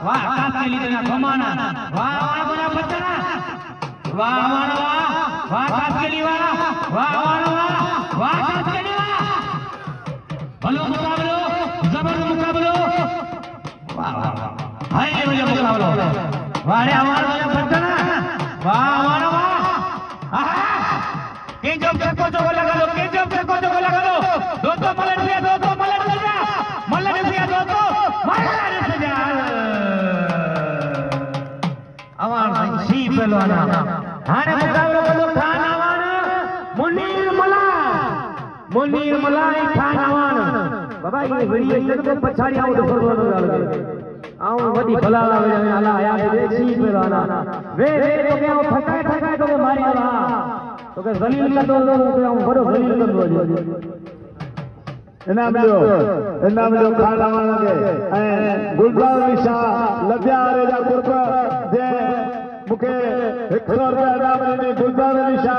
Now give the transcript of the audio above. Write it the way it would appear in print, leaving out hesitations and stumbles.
वाह कास के लिए ना घमाना वाह वाह बड़ा बच्चा वाह वाह वाह कास के लिए वाह वाह वाह कास के लिए वाह भलो मुकाबलो जबरदस्त मुकाबलो वाह वाह हाय ले मुकाबलो वाह रे हमारा बच्चा वाह वाह वाह के जब को जो लगा लो के जब को जो लगा लो दो पलट दिया दो पलट दिया दो मलट दिया अवान सी पहलवाना हाने मुकाबला बोलो खान अवान मुनीर मलाई खान अवान बाबा ये वीडियो तो पछाड़ी आउ तो फरवानो गाल आउ वडी भलाला वे आला आया वे सी पहलवाना वे तो के ठकाए तो मारी वाला तो के जलील कर दो तो बड़ो जलील कर दो इनाम जो खाना वाला के गुलजार निशा लद्या रेजा कुर्ब जे मुके 100 रुपया इनाम ने गुलजार निशा